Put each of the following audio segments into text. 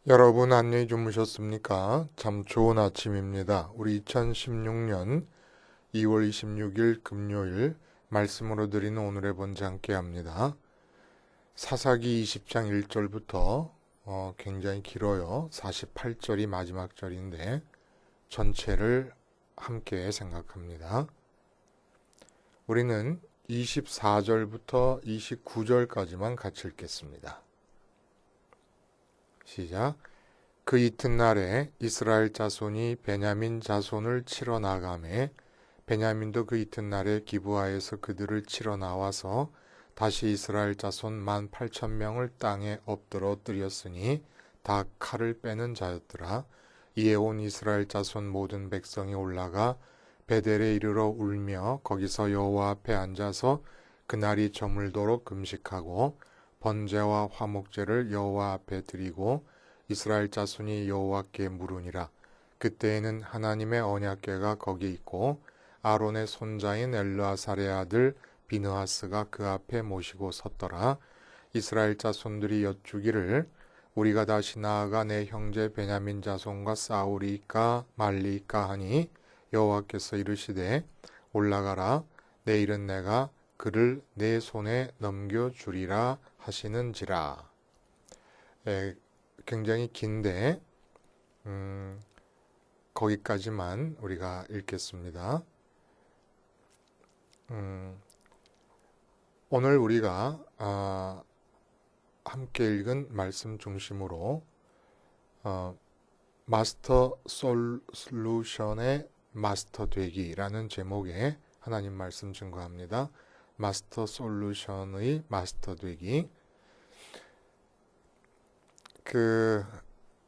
여러분 안녕히 주무셨습니까? 참 좋은 아침입니다. 우리 2016년 2월 26일 금요일 말씀으로 드리는 오늘의 본지 함께 합니다. 사사기 20장 1절부터 굉장히 길어요. 48절이 마지막 절인데 전체를 함께 생각합니다. 우리는 24절부터 29절까지만 같이 읽겠습니다. 시작. 그 이튿날에 이스라엘 자손이 베냐민 자손을 치러 나가매 베냐민도 그 이튿날에 기브아에서 그들을 치러 나와서 다시 이스라엘 자손 18,000명을 땅에 엎드러뜨렸으니 다 칼을 빼는 자였더라. 이에 온 이스라엘 자손 모든 백성이 올라가 베델에 이르러 울며 거기서 여호와 앞에 앉아서 그날이 저물도록 금식하고 번제와 화목제를 여호와 앞에 드리고 이스라엘 자손이 여호와께 물으니라. 그때에는 하나님의 언약궤가 거기 있고 아론의 손자인 엘르아살의 아들 비느하스가 그 앞에 모시고 섰더라. 이스라엘 자손들이 여쭈기를 우리가 다시 나아가 내 형제 베냐민 자손과 싸우리까 말리까 하니 여호와께서 이르시되 올라가라. 내일은 내가 그를 내 손에 넘겨주리라 하시는지라. 굉장히 긴데 거기까지만 우리가 읽겠습니다. 오늘 우리가 함께 읽은 말씀 중심으로 마스터 솔루션의 마스터 되기라는 제목의 하나님 말씀 증거합니다. 마스터 솔루션의 마스터 되기.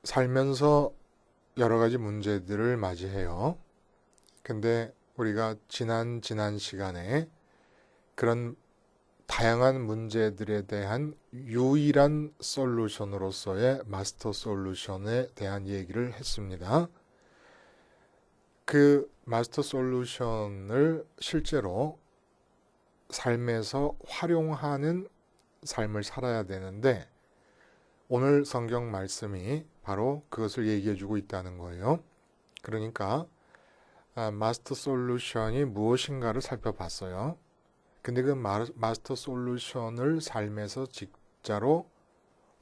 살면서 여러 가지 문제들을 맞이해요. 근데 우리가 지난 시간에 그런 다양한 문제들에 대한 유일한 솔루션으로서의 마스터 솔루션에 대한 얘기를 했습니다. 그 마스터 솔루션을 실제로 삶에서 활용하는 삶을 살아야 되는데 오늘 성경 말씀이 바로 그것을 얘기해 주고 있다는 거예요. 그러니까 마스터 솔루션이 무엇인가를 살펴봤어요. 근데 그 마스터 솔루션을 삶에서 진짜로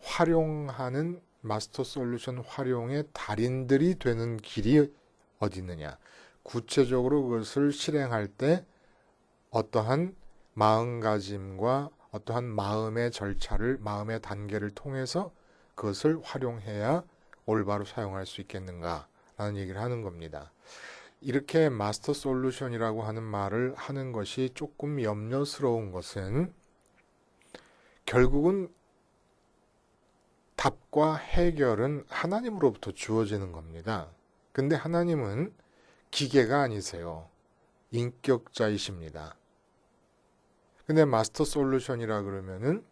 활용하는 마스터 솔루션 활용의 달인들이 되는 길이 어디 있느냐. 구체적으로 그것을 실행할 때 어떠한 마음가짐과 어떠한 마음의 절차를, 마음의 단계를 통해서 그것을 활용해야 올바로 사용할 수 있겠는가라는 얘기를 하는 겁니다. 이렇게 마스터 솔루션이라고 하는 말을 하는 것이 조금 염려스러운 것은 결국은 답과 해결은 하나님으로부터 주어지는 겁니다. 근데 하나님은 기계가 아니세요. 인격자이십니다. 근데 마스터 솔루션이라 그러면은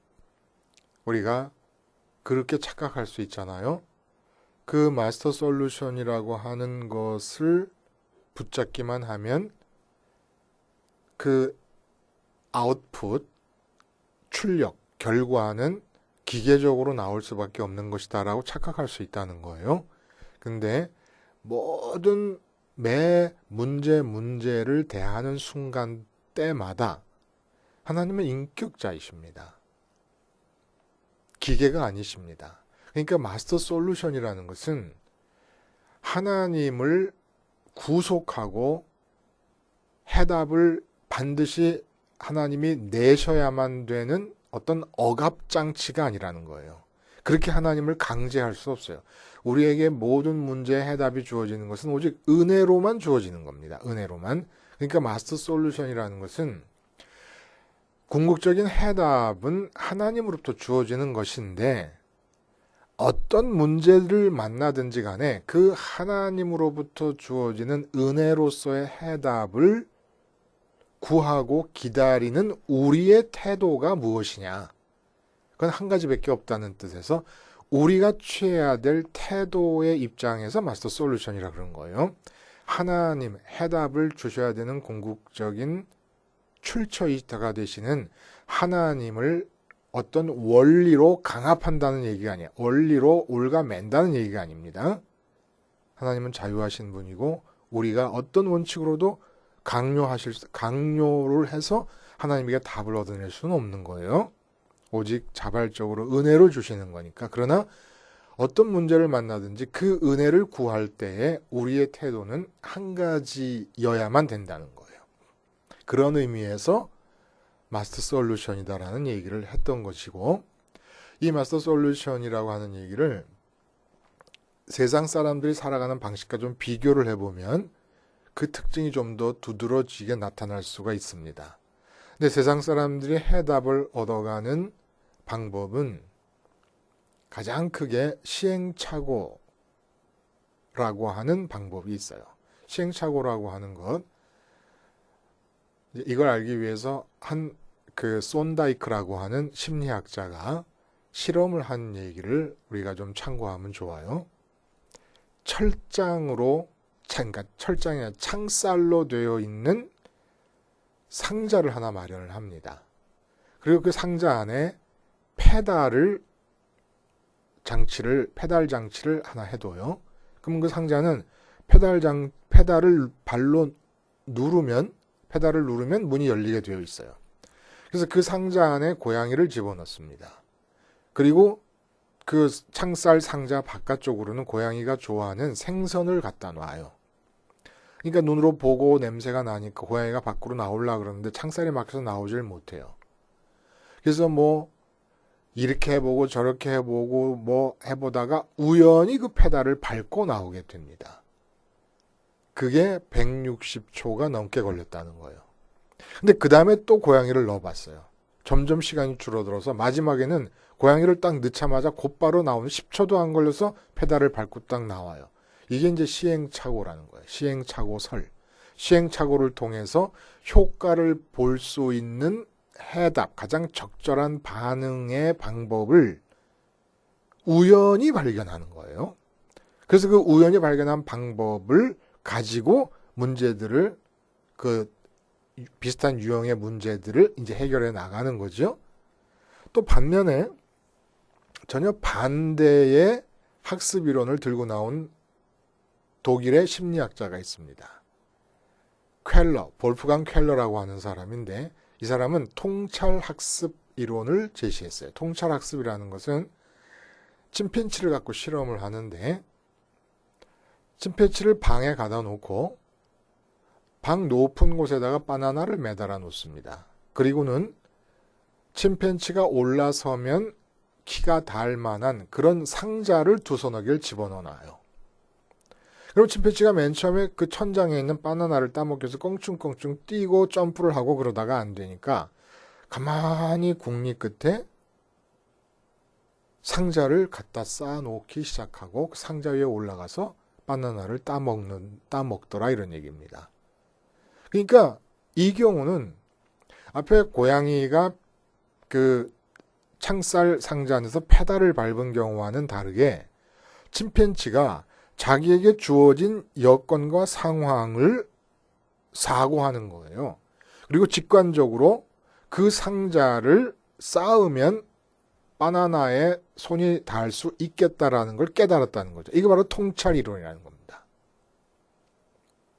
우리가 그렇게 착각할 수 있잖아요. 그 마스터 솔루션이라고 하는 것을 붙잡기만 하면 그 아웃풋, 출력, 결과는 기계적으로 나올 수밖에 없는 것이다라고 착각할 수 있다는 거예요. 근데 모든 매 문제를 대하는 순간 때마다 하나님은 인격자이십니다. 기계가 아니십니다. 그러니까 마스터 솔루션이라는 것은 하나님을 구속하고 해답을 반드시 하나님이 내셔야만 되는 어떤 억압장치가 아니라는 거예요. 그렇게 하나님을 강제할 수 없어요. 우리에게 모든 문제의 해답이 주어지는 것은 오직 은혜로만 주어지는 겁니다. 은혜로만. 그러니까 마스터 솔루션이라는 것은 궁극적인 해답은 하나님으로부터 주어지는 것인데 어떤 문제를 만나든지 간에 그 하나님으로부터 주어지는 은혜로서의 해답을 구하고 기다리는 우리의 태도가 무엇이냐. 그건 한 가지밖에 없다는 뜻에서 우리가 취해야 될 태도의 입장에서 마스터 솔루션이라 그런 거예요. 하나님 해답을 주셔야 되는 궁극적인 출처이다가 되시는 하나님을 어떤 원리로 강압한다는 얘기가 아니에요. 원리로 올가맨다는 얘기가 아닙니다. 하나님은 자유하신 분이고 우리가 어떤 원칙으로도 강요를 해서 하나님에게 답을 얻어낼 수는 없는 거예요. 오직 자발적으로 은혜를 주시는 거니까. 그러나 어떤 문제를 만나든지 그 은혜를 구할 때에 우리의 태도는 한 가지여야만 된다는 거예요. 그런 의미에서 마스터 솔루션이다라는 얘기를 했던 것이고, 이 마스터 솔루션이라고 하는 얘기를 세상 사람들이 살아가는 방식과 좀 비교를 해보면 그 특징이 좀 더 두드러지게 나타날 수가 있습니다. 근데 세상 사람들이 해답을 얻어가는 방법은 가장 크게 시행착오라고 하는 방법이 있어요. 시행착오라고 하는 것, 이걸 알기 위해서 그 손다이크라고 하는 심리학자가 실험을 한 얘기를 우리가 좀 참고하면 좋아요. 그러니까 철장이 아니라 창살로 되어 있는 상자를 하나 마련을 합니다. 그리고 그 상자 안에 페달 장치를 하나 해둬요. 그럼 그 상자는 페달을 발로 누르면 문이 열리게 되어 있어요. 그래서 그 상자 안에 고양이를 집어넣습니다. 그리고 그 창살 상자 바깥쪽으로는 고양이가 좋아하는 생선을 갖다 놔요. 그러니까 눈으로 보고 냄새가 나니까 고양이가 밖으로 나오려고 그러는데 창살이 막혀서 나오질 못해요. 그래서 뭐 이렇게 해보고 저렇게 해보고 뭐 해보다가 우연히 그 페달을 밟고 나오게 됩니다. 그게 160초가 넘게 걸렸다는 거예요. 근데 그 다음에 또 고양이를 넣어봤어요. 점점 시간이 줄어들어서 마지막에는 고양이를 딱 넣자마자 곧바로 나오는 10초도 안 걸려서 페달을 밟고 딱 나와요. 이게 이제 시행착오라는 거예요. 시행착오설. 시행착오를 통해서 효과를 볼 수 있는 해답, 가장 적절한 반응의 방법을 우연히 발견하는 거예요. 그래서 그 우연히 발견한 방법을 가지고 문제들을, 그 비슷한 유형의 문제들을 이제 해결해 나가는 거죠. 또 반면에 전혀 반대의 학습 이론을 들고 나온 독일의 심리학자가 있습니다. 볼프강 쾰러라고 하는 사람인데, 이 사람은 통찰학습 이론을 제시했어요. 통찰학습이라는 것은 침팬지를 갖고 실험을 하는데, 침팬지를 방에 가다 놓고 방 높은 곳에다가 바나나를 매달아 놓습니다. 그리고는 침팬지가 올라서면 키가 닿을 만한 그런 상자를 두서너기를 집어넣어 놔요. 그럼 침팬지가 맨 처음에 그 천장에 있는 바나나를 따먹기 위해서 껑충껑충 뛰고 점프를 하고 그러다가 안 되니까 가만히 궁리 끝에 상자를 갖다 쌓아놓기 시작하고 그 상자 위에 올라가서 바나나를 따먹더라, 이런 얘기입니다. 그러니까 이 경우는 앞에 고양이가 그 창살 상자 안에서 페달을 밟은 경우와는 다르게 침팬지가 자기에게 주어진 여건과 상황을 사고하는 거예요. 그리고 직관적으로 그 상자를 쌓으면 바나나에 손이 닿을 수 있겠다라는 걸 깨달았다는 거죠. 이게 바로 통찰 이론이라는 겁니다.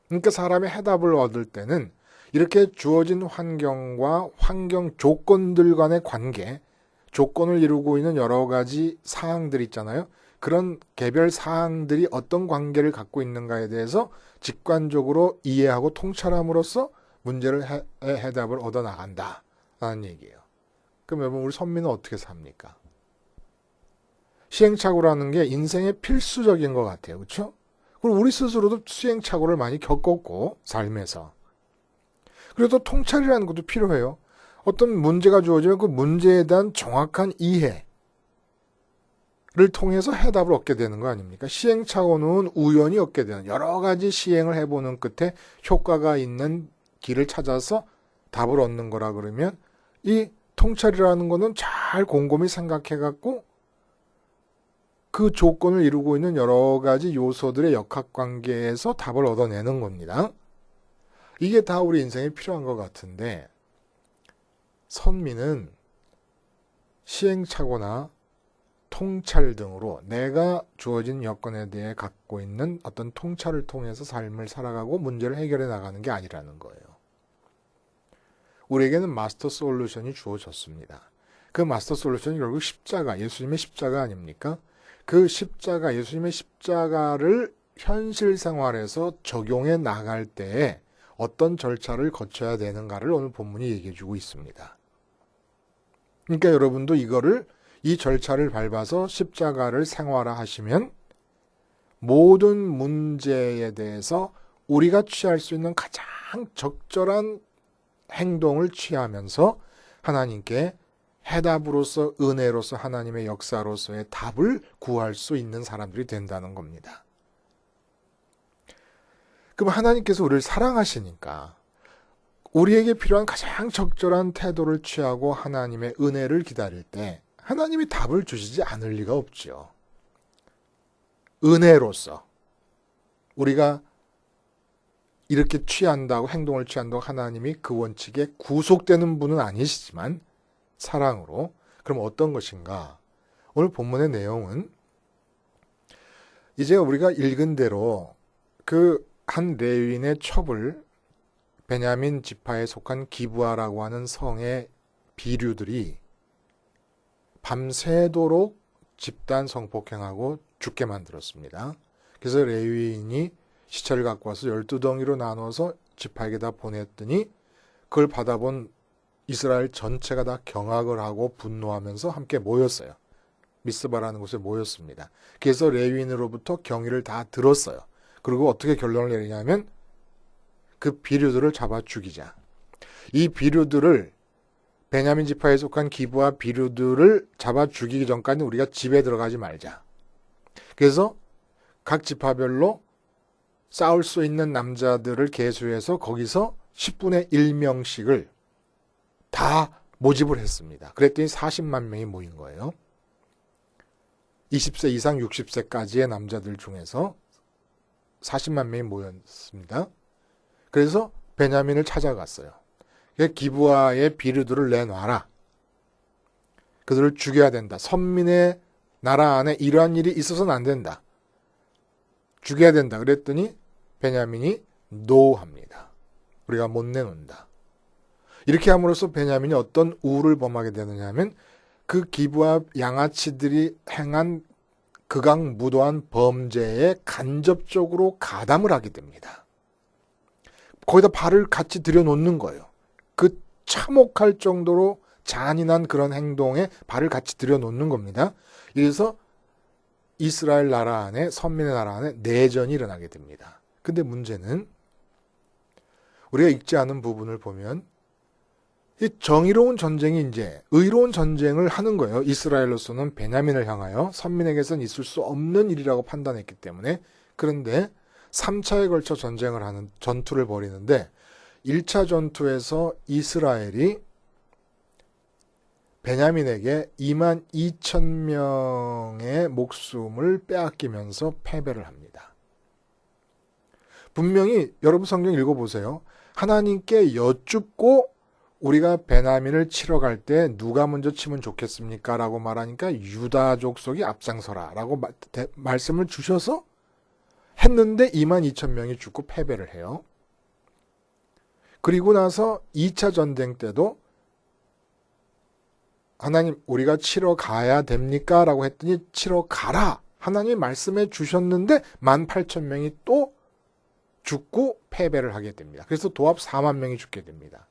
그러니까 사람이 해답을 얻을 때는 이렇게 주어진 환경과 환경 조건들 간의 관계, 조건을 이루고 있는 여러 가지 사항들 있잖아요. 그런 개별 사항들이 어떤 관계를 갖고 있는가에 대해서 직관적으로 이해하고 통찰함으로써 문제를 해답을 얻어나간다라는 얘기예요. 그럼 여러분, 우리 선민은 어떻게 삽니까? 시행착오라는 게 인생의 필수적인 것 같아요. 그렇죠? 그리고 우리 스스로도 시행착오를 많이 겪었고, 삶에서. 그래도 통찰이라는 것도 필요해요. 어떤 문제가 주어지면 그 문제에 대한 정확한 이해를 통해서 해답을 얻게 되는 거 아닙니까? 시행착오는 우연히 얻게 되는, 여러 가지 시행을 해보는 끝에 효과가 있는 길을 찾아서 답을 얻는 거라 그러면, 이 통찰이라는 거는 잘 곰곰이 생각해갖고 그 조건을 이루고 있는 여러 가지 요소들의 역학관계에서 답을 얻어내는 겁니다. 이게 다 우리 인생에 필요한 것 같은데, 선미는 시행착오나 통찰 등으로 내가 주어진 여건에 대해 갖고 있는 어떤 통찰을 통해서 삶을 살아가고 문제를 해결해 나가는 게 아니라는 거예요. 우리에게는 마스터 솔루션이 주어졌습니다. 그 마스터 솔루션이 결국 십자가, 예수님의 십자가 아닙니까? 그 십자가, 예수님의 십자가를 현실 생활에서 적용해 나갈 때에 어떤 절차를 거쳐야 되는가를 오늘 본문이 얘기해 주고 있습니다. 그러니까 여러분도 이 절차를 밟아서 십자가를 생활화하시면 모든 문제에 대해서 우리가 취할 수 있는 가장 적절한 행동을 취하면서 하나님께 해답으로서 은혜로서 하나님의 역사로서의 답을 구할 수 있는 사람들이 된다는 겁니다. 그럼 하나님께서 우리를 사랑하시니까 우리에게 필요한 가장 적절한 태도를 취하고 하나님의 은혜를 기다릴 때 하나님이 답을 주시지 않을 리가 없지요. 은혜로서 우리가 이렇게 취한다고 행동을 취한다고 하나님이 그 원칙에 구속되는 분은 아니시지만 사랑으로 그럼 어떤 것인가? 오늘 본문의 내용은 이제 우리가 읽은 대로 그 한 레위인의 첩을 베냐민 지파에 속한 기브아라고 하는 성의 비류들이 밤새도록 집단 성폭행하고 죽게 만들었습니다. 그래서 레위인이 시체를 갖고 와서 12덩이로 나눠서 지파에게다 보냈더니 그걸 받아본 이스라엘 전체가 다 경악을 하고 분노하면서 함께 모였어요. 미스바라는 곳에 모였습니다. 그래서 레위인으로부터 경위를 다 들었어요. 그리고 어떻게 결론을 내리냐면 그 비류들을 잡아 죽이자. 이 비류들을 베냐민 지파에 속한 기브아 비류들을 잡아 죽이기 전까지 우리가 집에 들어가지 말자. 그래서 각 지파별로 싸울 수 있는 남자들을 계수해서 거기서 10분의 1명씩을 다 모집을 했습니다. 그랬더니 40만 명이 모인 거예요. 20세 이상 60세까지의 남자들 중에서 40만 명이 모였습니다. 그래서 베냐민을 찾아갔어요. 기브아의 비류들을 내놔라. 그들을 죽여야 된다. 선민의 나라 안에 이러한 일이 있어서는 안 된다. 죽여야 된다. 그랬더니 베냐민이 노합니다. 우리가 못 내놓는다. 이렇게 함으로써 베냐민이 어떤 우를 범하게 되느냐 하면 그 기브아 양아치들이 행한 극악무도한 범죄에 간접적으로 가담을 하게 됩니다. 거기다 발을 같이 들여놓는 거예요. 그 참혹할 정도로 잔인한 그런 행동에 발을 같이 들여놓는 겁니다. 그래서 이스라엘 나라 안에, 선민의 나라 안에 내전이 일어나게 됩니다. 근데 문제는 우리가 읽지 않은 부분을 보면 이 정의로운 전쟁이 이제 의로운 전쟁을 하는 거예요. 이스라엘로서는 베냐민을 향하여 선민에게서는 있을 수 없는 일이라고 판단했기 때문에. 그런데 3차에 걸쳐 전투를 벌이는데 1차 전투에서 이스라엘이 베냐민에게 22,000명의 목숨을 빼앗기면서 패배를 합니다. 분명히 여러분 성경 읽어보세요. 하나님께 여쭙고 우리가 베냐민을 치러 갈 때 누가 먼저 치면 좋겠습니까? 라고 말하니까 유다 족속이 앞장서라 라고 말씀을 주셔서 했는데 22,000명이 죽고 패배를 해요. 그리고 나서 2차 전쟁 때도 하나님 우리가 치러 가야 됩니까? 라고 했더니 치러 가라. 하나님이 말씀해 주셨는데 18,000명이 또 죽고 패배를 하게 됩니다. 그래서 도합 4만 명이 죽게 됩니다.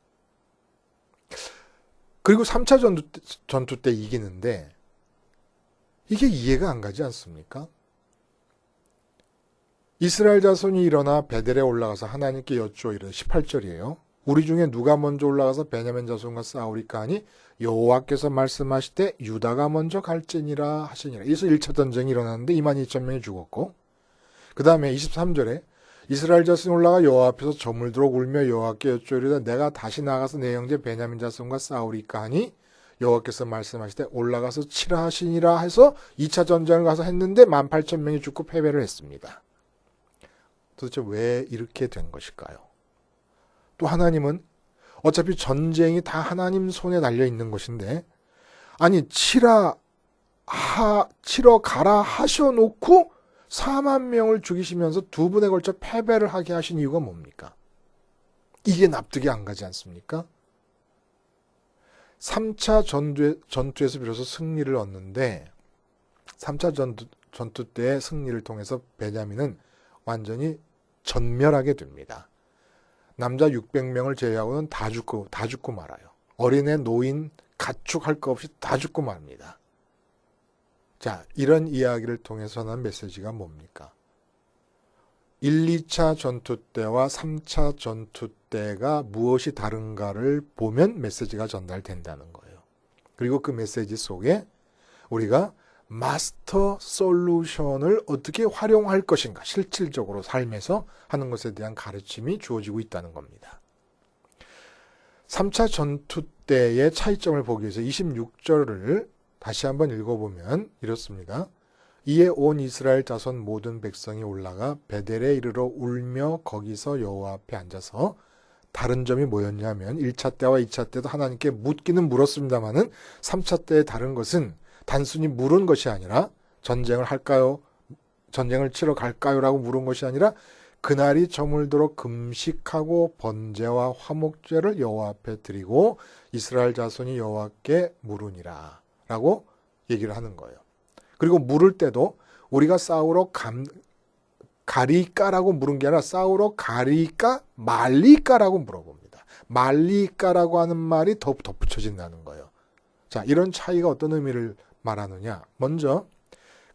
그리고 3차 전투 때 이기는데 이게 이해가 안 가지 않습니까? 이스라엘 자손이 일어나 베델에 올라가서 하나님께 여쭈어 이르되 18절이에요. 우리 중에 누가 먼저 올라가서 베냐민 자손과 싸우리까 하니 여호와께서 말씀하시되 유다가 먼저 갈지니라 하시니라. 그래서 1차 전쟁이 일어났는데 22,000명이 죽었고 그 다음에 23절에 이스라엘 자손이 올라가 여호와 앞에서 저물도록 울며 여호와께 여쭈리다 내가 다시 나가서 내 형제 베냐민 자손과 싸우리까 하니 여호와께서 말씀하시되 올라가서 치라 하시니라 해서 2차 전쟁을 가서 했는데 18,000명이 죽고 패배를 했습니다. 도대체 왜 이렇게 된 것일까요? 또 하나님은 어차피 전쟁이 다 하나님 손에 달려 있는 것인데 아니 치러 가라 하셔놓고 4만 명을 죽이시면서 두 번에 걸쳐 패배를 하게 하신 이유가 뭡니까? 이게 납득이 안 가지 않습니까? 3차 전투에서 비로소 승리를 얻는데 3차 전투 때의 승리를 통해서 베냐민은 완전히 전멸하게 됩니다. 남자 600명을 제외하고는 다 죽고 말아요. 어린애, 노인, 가축 할 거 없이 다 죽고 말입니다. 자, 이런 이야기를 통해서 난 메시지가 뭡니까? 1, 2차 전투 때와 3차 전투 때가 무엇이 다른가를 보면 메시지가 전달된다는 거예요. 그리고 그 메시지 속에 우리가 마스터 솔루션을 어떻게 활용할 것인가, 실질적으로 삶에서 하는 것에 대한 가르침이 주어지고 있다는 겁니다. 3차 전투 때의 차이점을 보기 위해서 26절을 다시 한번 읽어보면 이렇습니다. 이에 온 이스라엘 자손 모든 백성이 올라가 베델에 이르러 울며 거기서 여호와 앞에 앉아서, 다른 점이 뭐였냐면 1차 때와 2차 때도 하나님께 묻기는 물었습니다마는 3차 때의 다른 것은 단순히 물은 것이 아니라 전쟁을 할까요? 전쟁을 치러 갈까요? 라고 물은 것이 아니라 그날이 저물도록 금식하고 번제와 화목제를 여호와 앞에 드리고 이스라엘 자손이 여호와께 물으니라 라고 얘기를 하는 거예요. 그리고 물을 때도 우리가 싸우러 가리까라고 물은 게 아니라 싸우러 가리까 말리까라고 물어봅니다. 말리까라고 하는 말이 더 덧붙여진다는 거예요. 자, 이런 차이가 어떤 의미를 말하느냐. 먼저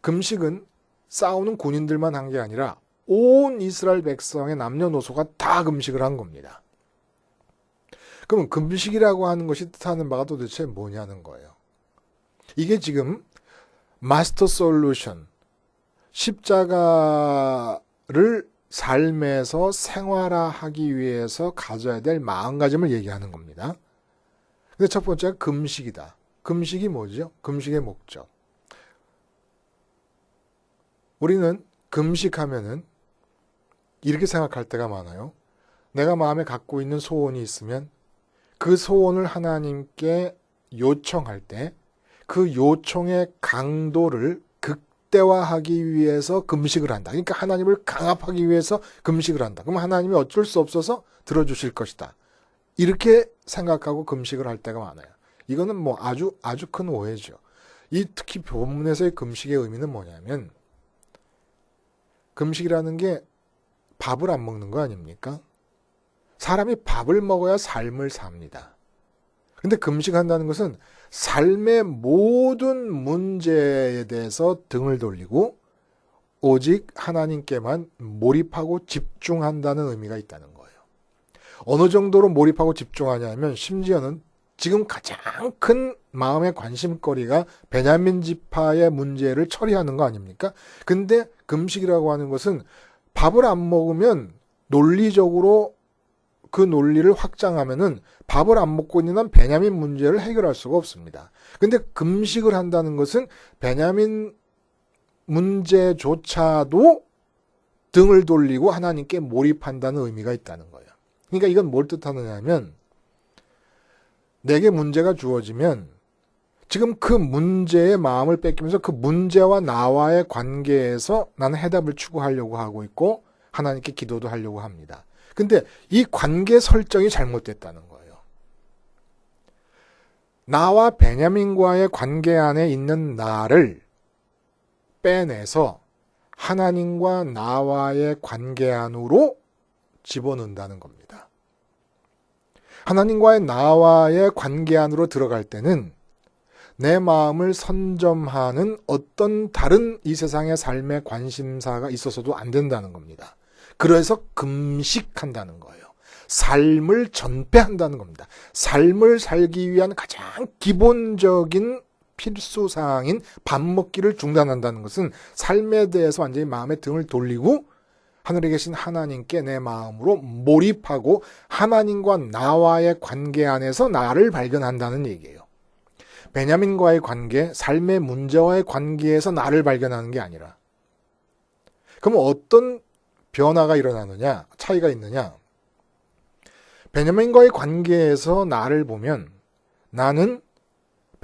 금식은 싸우는 군인들만 한 게 아니라 온 이스라엘 백성의 남녀노소가 다 금식을 한 겁니다. 그러면 금식이라고 하는 것이 뜻하는 바가 도대체 뭐냐는 거예요. 이게 지금 마스터 솔루션, 십자가를 삶에서 생활화하기 위해서 가져야 될 마음가짐을 얘기하는 겁니다. 근데 첫 번째가 금식이다. 금식이 뭐죠? 금식의 목적. 우리는 금식하면은 이렇게 생각할 때가 많아요. 내가 마음에 갖고 있는 소원이 있으면 그 소원을 하나님께 요청할 때 그 요청의 강도를 극대화하기 위해서 금식을 한다. 그러니까 하나님을 강압하기 위해서 금식을 한다. 그럼 하나님이 어쩔 수 없어서 들어주실 것이다. 이렇게 생각하고 금식을 할 때가 많아요. 이거는 뭐 아주 큰 오해죠. 특히 본문에서의 금식의 의미는 뭐냐면 금식이라는 게 밥을 안 먹는 거 아닙니까? 사람이 밥을 먹어야 삶을 삽니다. 근데 금식한다는 것은 삶의 모든 문제에 대해서 등을 돌리고 오직 하나님께만 몰입하고 집중한다는 의미가 있다는 거예요. 어느 정도로 몰입하고 집중하냐면 심지어는 지금 가장 큰 마음의 관심거리가 베냐민 지파의 문제를 처리하는 거 아닙니까? 근데 금식이라고 하는 것은 밥을 안 먹으면 논리적으로 그 논리를 확장하면은 밥을 안 먹고 있는 한 베냐민 문제를 해결할 수가 없습니다. 근데 금식을 한다는 것은 베냐민 문제조차도 등을 돌리고 하나님께 몰입한다는 의미가 있다는 거예요. 그러니까 이건 뭘 뜻하느냐 하면 내게 문제가 주어지면 지금 그 문제의 마음을 뺏기면서 그 문제와 나와의 관계에서 나는 해답을 추구하려고 하고 있고 하나님께 기도도 하려고 합니다. 근데 이 관계 설정이 잘못됐다는 거예요. 나와 베냐민과의 관계 안에 있는 나를 빼내서 하나님과 나와의 관계 안으로 집어넣는다는 겁니다. 하나님과의 나와의 관계 안으로 들어갈 때는 내 마음을 선점하는 어떤 다른 이 세상의 삶의 관심사가 있어서도 안 된다는 겁니다. 그래서 금식한다는 거예요. 삶을 전폐한다는 겁니다. 삶을 살기 위한 가장 기본적인 필수사항인 밥 먹기를 중단한다는 것은 삶에 대해서 완전히 마음의 등을 돌리고 하늘에 계신 하나님께 내 마음으로 몰입하고 하나님과 나와의 관계 안에서 나를 발견한다는 얘기예요. 베냐민과의 관계, 삶의 문제와의 관계에서 나를 발견하는 게 아니라. 그럼 어떤 변화가 일어나느냐, 차이가 있느냐? 베냐민과의 관계에서 나를 보면 나는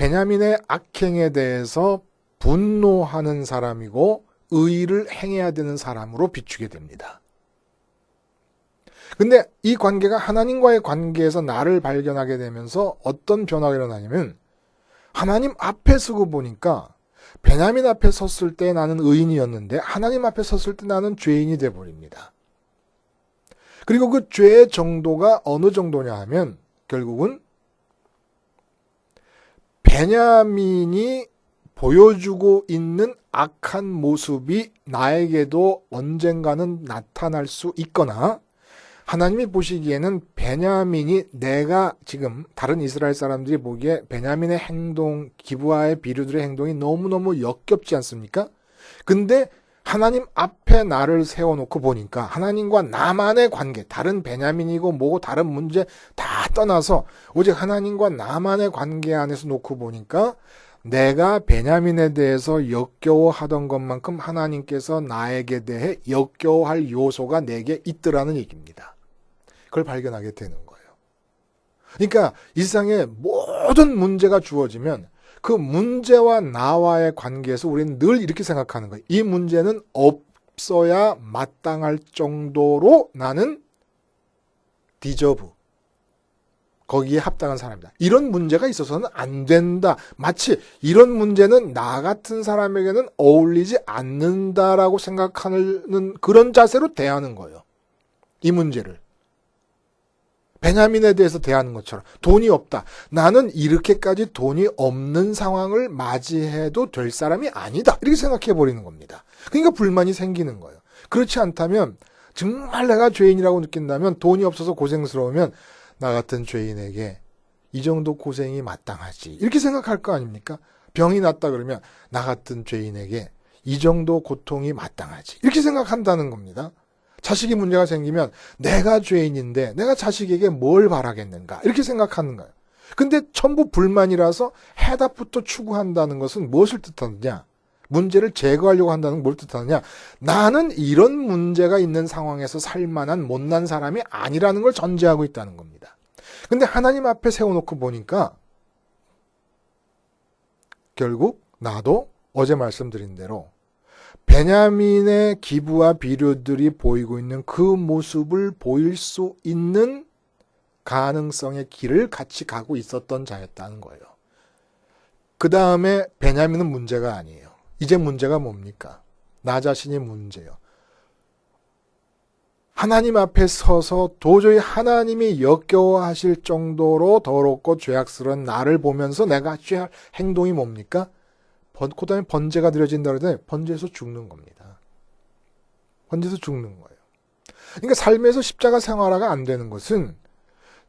베냐민의 악행에 대해서 분노하는 사람이고 의를 행해야 되는 사람으로 비추게 됩니다. 근데 이 관계가 하나님과의 관계에서 나를 발견하게 되면서 어떤 변화가 일어나냐면 하나님 앞에 서고 보니까 베냐민 앞에 섰을 때 나는 의인이었는데 하나님 앞에 섰을 때 나는 죄인이 돼버립니다. 그리고 그 죄의 정도가 어느 정도냐 하면 결국은 베냐민이 보여주고 있는 악한 모습이 나에게도 언젠가는 나타날 수 있거나 하나님이 보시기에는 베냐민이 내가 지금 다른 이스라엘 사람들이 보기에 베냐민의 행동, 기브아의 비류들의 행동이 너무너무 역겹지 않습니까? 근데 하나님 앞에 나를 세워놓고 보니까 하나님과 나만의 관계, 다른 베냐민이고 뭐고 다른 문제 다 떠나서 오직 하나님과 나만의 관계 안에서 놓고 보니까 내가 베냐민에 대해서 역겨워하던 것만큼 하나님께서 나에게 대해 역겨워할 요소가 내게 있더라는 얘기입니다. 그걸 발견하게 되는 거예요. 그러니까 이 세상에 모든 문제가 주어지면 그 문제와 나와의 관계에서 우리는 늘 이렇게 생각하는 거예요. 이 문제는 없어야 마땅할 정도로 나는 디저브, 거기에 합당한 사람이다. 이런 문제가 있어서는 안 된다. 마치 이런 문제는 나 같은 사람에게는 어울리지 않는다라고 생각하는 그런 자세로 대하는 거예요. 이 문제를. 베냐민에 대해서 대하는 것처럼 돈이 없다. 나는 이렇게까지 돈이 없는 상황을 맞이해도 될 사람이 아니다. 이렇게 생각해 버리는 겁니다. 그러니까 불만이 생기는 거예요. 그렇지 않다면 정말 내가 죄인이라고 느낀다면 돈이 없어서 고생스러우면 나 같은 죄인에게 이 정도 고생이 마땅하지. 이렇게 생각할 거 아닙니까? 병이 났다 그러면 나 같은 죄인에게 이 정도 고통이 마땅하지. 이렇게 생각한다는 겁니다. 자식이 문제가 생기면 내가 죄인인데 내가 자식에게 뭘 바라겠는가 이렇게 생각하는 거예요. 근데 전부 불만이라서 해답부터 추구한다는 것은 무엇을 뜻하느냐? 문제를 제거하려고 한다는 건 뭘 뜻하느냐? 나는 이런 문제가 있는 상황에서 살 만한 못난 사람이 아니라는 걸 전제하고 있다는 겁니다. 근데 하나님 앞에 세워놓고 보니까 결국 나도 어제 말씀드린 대로 베냐민의 기부와 비류들이 보이고 있는 그 모습을 보일 수 있는 가능성의 길을 같이 가고 있었던 자였다는 거예요. 그 다음에 베냐민은 문제가 아니에요. 이제 문제가 뭡니까? 나 자신이 문제예요. 하나님 앞에 서서 도저히 하나님이 역겨워하실 정도로 더럽고 죄악스러운 나를 보면서 내가 취할 행동이 뭡니까? 그 다음에 번제가 드려진다 그러더니 번제에서 죽는 겁니다. 번제에서 죽는 거예요. 그러니까 삶에서 십자가 생활화가 안 되는 것은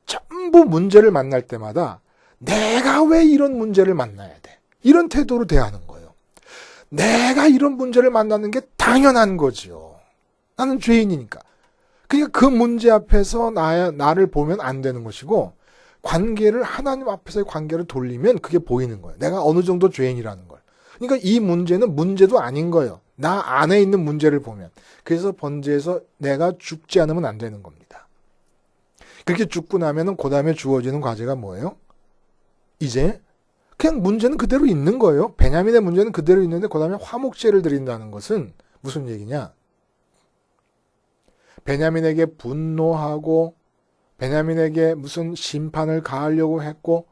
전부 문제를 만날 때마다 내가 왜 이런 문제를 만나야 돼? 이런 태도로 대하는 거예요. 내가 이런 문제를 만나는 게 당연한 거지요. 나는 죄인이니까. 그러니까 그 문제 앞에서 나를 보면 안 되는 것이고 관계를 하나님 앞에서의 관계를 돌리면 그게 보이는 거예요. 내가 어느 정도 죄인이라는 걸. 그러니까 이 문제는 문제도 아닌 거예요. 나 안에 있는 문제를 보면. 그래서 번제에서 내가 죽지 않으면 안 되는 겁니다. 그렇게 죽고 나면은 그 다음에 주어지는 과제가 뭐예요? 이제 그냥 문제는 그대로 있는 거예요. 베냐민의 문제는 그대로 있는데 그 다음에 화목제를 드린다는 것은 무슨 얘기냐? 베냐민에게 분노하고 베냐민에게 무슨 심판을 가하려고 했고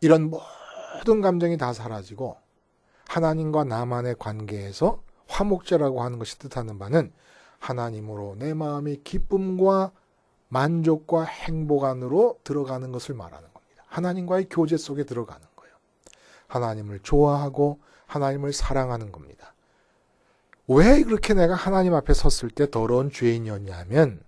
이런 모든 감정이 다 사라지고 하나님과 나만의 관계에서 화목제라고 하는 것이 뜻하는 바는 하나님으로 내 마음이 기쁨과 만족과 행복 안으로 들어가는 것을 말하는 겁니다. 하나님과의 교제 속에 들어가는 거예요. 하나님을 좋아하고 하나님을 사랑하는 겁니다. 왜 그렇게 내가 하나님 앞에 섰을 때 더러운 죄인이었냐면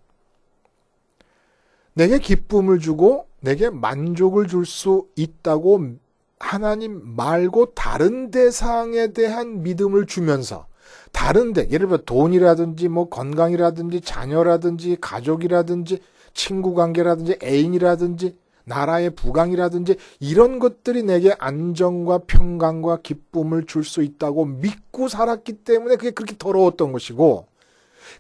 내게 기쁨을 주고 내게 만족을 줄 수 있다고 하나님 말고 다른 대상에 대한 믿음을 주면서 다른 데 예를 들어 돈이라든지 뭐 건강이라든지 자녀라든지 가족이라든지 친구 관계라든지 애인이라든지 나라의 부강이라든지 이런 것들이 내게 안정과 평강과 기쁨을 줄 수 있다고 믿고 살았기 때문에 그게 그렇게 더러웠던 것이고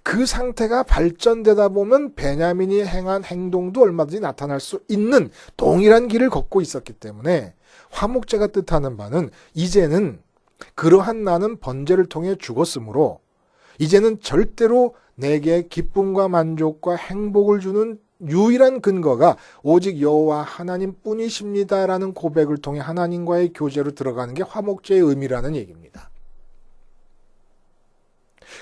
그 상태가 발전되다 보면 베냐민이 행한 행동도 얼마든지 나타날 수 있는 동일한 길을 걷고 있었기 때문에 화목제가 뜻하는 바는 이제는 그러한 나는 번제를 통해 죽었으므로 이제는 절대로 내게 기쁨과 만족과 행복을 주는 유일한 근거가 오직 여호와 하나님 뿐이십니다라는 고백을 통해 하나님과의 교제로 들어가는 게 화목제의 의미라는 얘기입니다.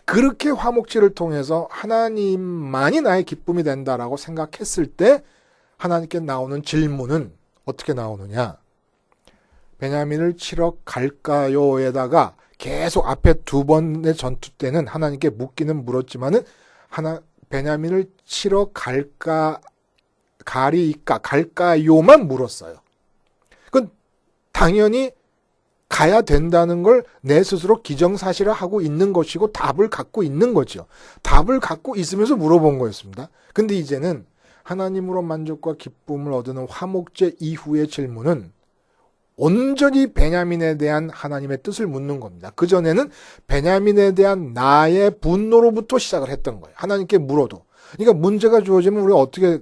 그렇게 화목제를 통해서 하나님만이 나의 기쁨이 된다라고 생각했을 때 하나님께 나오는 질문은 어떻게 나오느냐? 베냐민을 치러 갈까요에다가 계속 앞에 두 번의 전투 때는 하나님께 묻기는 물었지만은 베냐민을 치러 갈까요만 물었어요. 그건 당연히 가야 된다는 걸 내 스스로 기정사실화하고 있는 것이고 답을 갖고 있는 거죠. 답을 갖고 있으면서 물어본 거였습니다. 근데 이제는 하나님으로 만족과 기쁨을 얻는 화목제 이후의 질문은 온전히 베냐민에 대한 하나님의 뜻을 묻는 겁니다. 그전에는 베냐민에 대한 나의 분노로부터 시작을 했던 거예요. 하나님께 물어도. 그러니까 문제가 주어지면 우리가 어떻게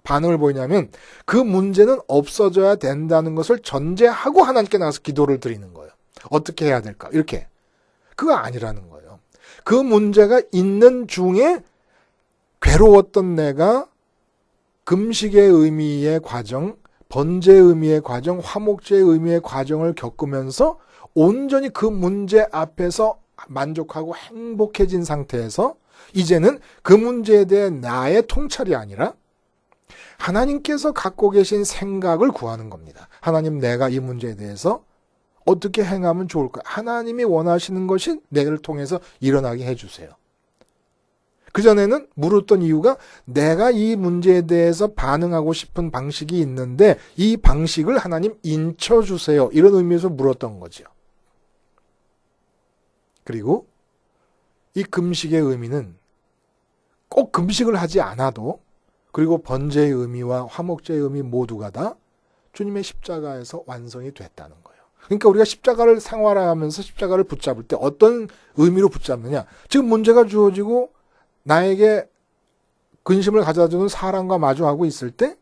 반응을 보이냐면 그 문제는 없어져야 된다는 것을 전제하고 하나님께 나가서 기도를 드리는 거예요. 어떻게 해야 될까? 이렇게. 그거 아니라는 거예요. 그 문제가 있는 중에 괴로웠던 내가 금식의 의미의 과정, 번제의 의미의 과정, 화목제의 의미의 과정을 겪으면서 온전히 그 문제 앞에서 만족하고 행복해진 상태에서 이제는 그 문제에 대해 나의 통찰이 아니라 하나님께서 갖고 계신 생각을 구하는 겁니다. 하나님, 내가 이 문제에 대해서 어떻게 행하면 좋을까? 하나님이 원하시는 것이 내를 통해서 일어나게 해주세요. 그전에는 물었던 이유가 내가 이 문제에 대해서 반응하고 싶은 방식이 있는데 이 방식을 하나님 인쳐주세요. 이런 의미에서 물었던 거죠. 그리고 이 금식의 의미는 꼭 금식을 하지 않아도 그리고 번제의 의미와 화목제의 의미 모두가 다 주님의 십자가에서 완성이 됐다는 거예요. 그러니까 우리가 십자가를 생활하면서 십자가를 붙잡을 때 어떤 의미로 붙잡느냐. 지금 문제가 주어지고 나에게 근심을 가져다주는 사람과 마주하고 있을 때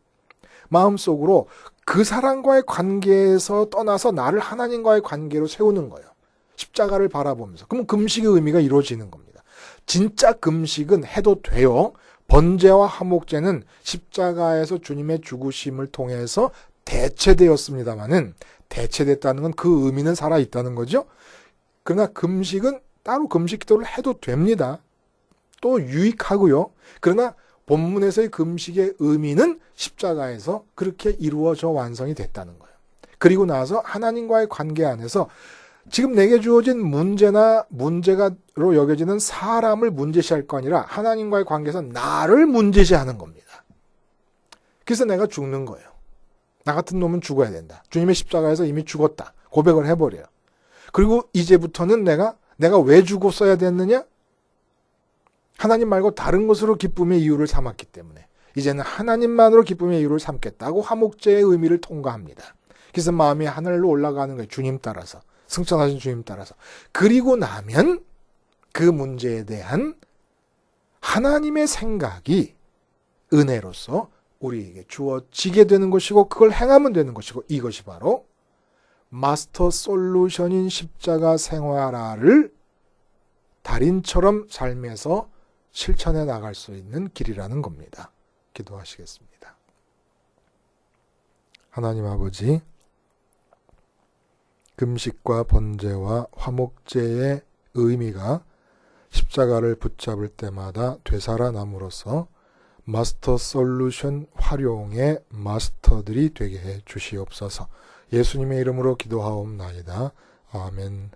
마음속으로 그 사람과의 관계에서 떠나서 나를 하나님과의 관계로 세우는 거예요. 십자가를 바라보면서. 그럼 금식의 의미가 이루어지는 겁니다. 진짜 금식은 해도 돼요. 번제와 화목제는 십자가에서 주님의 죽으심을 통해서 대체되었습니다마는 대체됐다는 건 그 의미는 살아있다는 거죠. 그러나 금식은 따로 금식 기도를 해도 됩니다. 또 유익하고요. 그러나 본문에서의 금식의 의미는 십자가에서 그렇게 이루어져 완성이 됐다는 거예요. 그리고 나서 하나님과의 관계 안에서 지금 내게 주어진 문제나 문제가로 여겨지는 사람을 문제시할 거 아니라 하나님과의 관계에서 나를 문제시하는 겁니다. 그래서 내가 죽는 거예요. 나 같은 놈은 죽어야 된다. 주님의 십자가에서 이미 죽었다. 고백을 해버려요. 그리고 이제부터는 내가 왜 죽었어야 됐느냐? 하나님 말고 다른 것으로 기쁨의 이유를 삼았기 때문에 이제는 하나님만으로 기쁨의 이유를 삼겠다고 화목제의 의미를 통과합니다. 그래서 마음이 하늘로 올라가는 거예요. 주님 따라서. 승천하신 주님 따라서. 그리고 나면 그 문제에 대한 하나님의 생각이 은혜로서 우리에게 주어지게 되는 것이고 그걸 행하면 되는 것이고 이것이 바로 마스터 솔루션인 십자가 생활화를 달인처럼 삶에서 실천해 나갈 수 있는 길이라는 겁니다. 기도하시겠습니다. 하나님 아버지, 금식과 번제와 화목제의 의미가 십자가를 붙잡을 때마다 되살아남으로써 마스터 솔루션 활용의 마스터들이 되게 해 주시옵소서. 예수님의 이름으로 기도하옵나이다. 아멘.